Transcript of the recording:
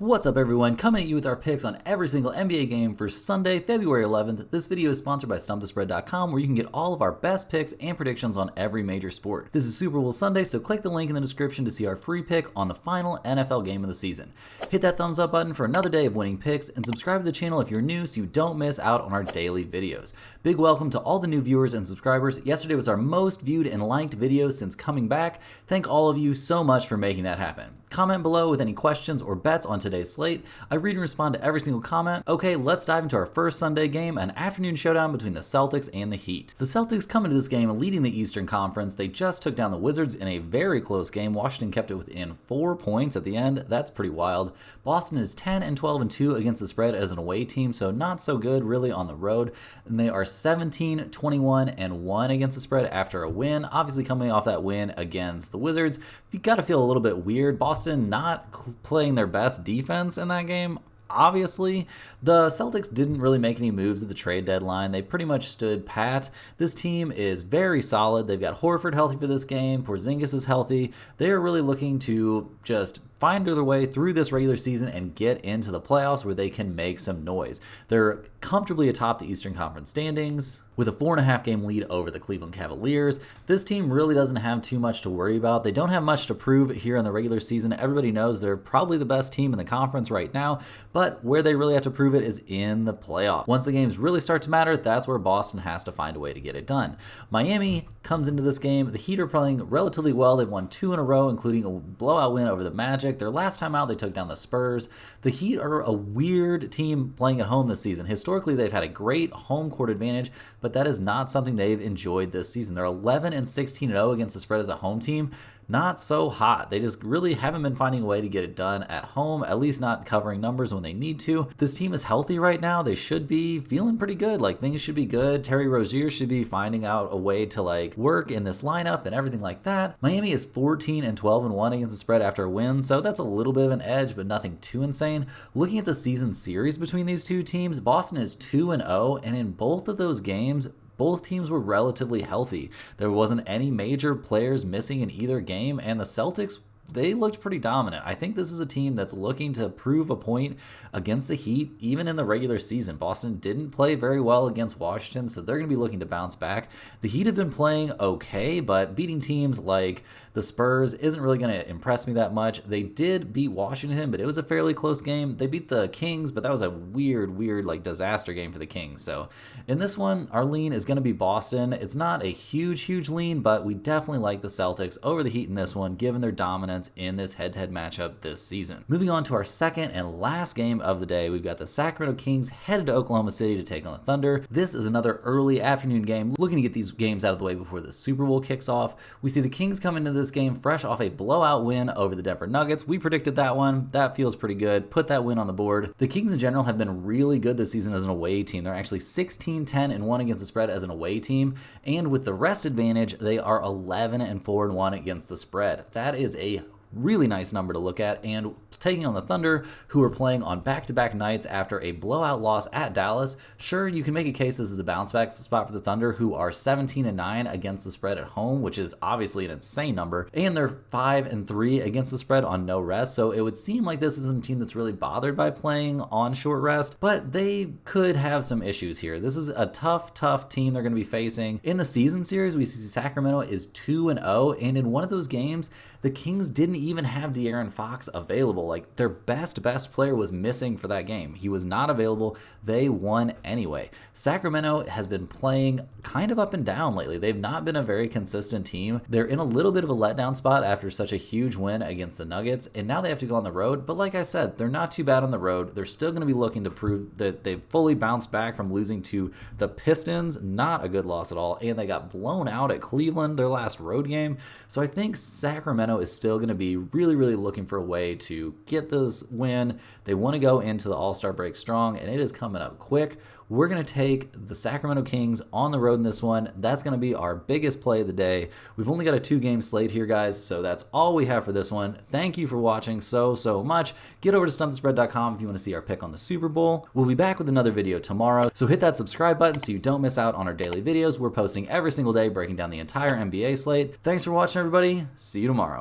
What's up everyone, coming at you with our picks on every single NBA game for Sunday, February 11th. This video is sponsored by stumpthespread.com, where you can get all of our best picks and predictions on every major sport. This is Super Bowl Sunday, so click the link in the description to see our free pick on the final NFL game of the season. Hit that thumbs up button for another day of winning picks, and subscribe to the channel if you're new so you don't miss out on our daily videos. Big welcome to all the new viewers and subscribers. Yesterday was our most viewed and liked video since coming back. Thank all of you so much for making that happen. Comment below with any questions or bets on today's slate. I read and respond to every single comment. Okay, let's dive into our first Sunday game, an afternoon showdown between the Celtics and the Heat. The Celtics come into this game leading the Eastern Conference. They just took down the Wizards in a very close game. Washington kept it within 4 points at the end. That's pretty wild. Boston is 10-12-2 against the spread as an away team, so not so good really on the road. And they are 17-21-1 against the spread after a win. Obviously coming off that win against the Wizards, you gotta feel a little bit weird. Boston not playing their best defense in that game. Obviously, the Celtics didn't really make any moves at the trade deadline. They pretty much stood pat. This team is very solid. They've got Horford healthy for this game. Porzingis is healthy. They are really looking to just find their way through this regular season and get into the playoffs where they can make some noise. They're comfortably atop the Eastern Conference standings with a 4.5 game lead over the Cleveland Cavaliers. This team really doesn't have too much to worry about. They don't have much to prove here in the regular season. Everybody knows they're probably the best team in the conference right now, but where they really have to prove it is in the playoff. Once the games really start to matter, that's where Boston has to find a way to get it done. Miami comes into this game. The Heat are playing relatively well. They've won 2 in a row, including a blowout win over the Magic. Their last time out, they took down the Spurs. The Heat are a weird team playing at home this season. Historically, they've had a great home court advantage, but that is not something they've enjoyed this season. They're 11-16-0 against the spread as a home team. Not so hot. They just really haven't been finding a way to get it done at home, at least not covering numbers when they need to. This team is healthy right now. They should be feeling pretty good. Like, things should be good. Terry Rozier should be finding out a way to work in this lineup and everything like that. Miami is 14-12-1 against the spread after a win, so that's a little bit of an edge, but nothing too insane. Looking at the season series between these two teams, Boston is 2-0, and in both of those games, both teams were relatively healthy. There wasn't any major players missing in either game, and the Celtics, they looked pretty dominant. I think this is a team that's looking to prove a point against the Heat, even in the regular season. Boston didn't play very well against Washington, so they're going to be looking to bounce back. The Heat have been playing okay, but beating teams like the Spurs isn't really going to impress me that much. They did beat Washington, but it was a fairly close game. They beat the Kings, but that was a weird disaster game for the Kings. So in this one, our lean is going to be Boston. It's not a huge lean, but we definitely like the Celtics over the Heat in this one, given their dominance in this head-to-head matchup this season. Moving on to our second and last game of the day, we've got the Sacramento Kings headed to Oklahoma City to take on the Thunder. This is another early afternoon game, looking to get these games out of the way before the Super Bowl kicks off. We see the Kings come into this game fresh off a blowout win over the Denver Nuggets. We predicted that one. That feels pretty good. Put that win on the board. The Kings in general have been really good this season as an away team. They're actually 16-10-1 against the spread as an away team, and with the rest advantage, they are 11-4-1 against the spread. That is a really nice number to look at, and taking on the Thunder, who are playing on back-to-back nights after a blowout loss at Dallas. Sure, you can make a case this is a bounce-back spot for the Thunder, who are 17-9 against the spread at home, which is obviously an insane number, and they're 5-3 against the spread on no rest, so it would seem like this isn't a team that's really bothered by playing on short rest, but they could have some issues here. This is a tough team they're going to be facing. In the season series, we see Sacramento is 2-0, and in one of those games, the Kings didn't even have De'Aaron Fox available. Like, their best player was missing for that game. He was not available. They won anyway. Sacramento has been playing kind of up and down lately. They've not been a very consistent team. They're in a little bit of a letdown spot after such a huge win against the Nuggets, and now they have to go on the road. But like I said, they're not too bad on the road. They're still going to be looking to prove that they've fully bounced back from losing to the Pistons. Not a good loss at all. And they got blown out at Cleveland, their last road game. So I think Sacramento is still going to be really looking for a way to get this win. They want to go into the All-Star break strong, and it is coming up quick. We're going to take the Sacramento Kings on the road in this one. That's going to be our biggest play of the day. We've only got a 2-game slate here, guys, so that's all we have for this one. Thank you for watching so much. Get over to stumpthespread.com if you want to see our pick on the Super Bowl. We'll be back with another video tomorrow, so hit that subscribe button so you don't miss out on our daily videos. We're posting every single day, breaking down the entire NBA slate. Thanks for watching, everybody. See you tomorrow.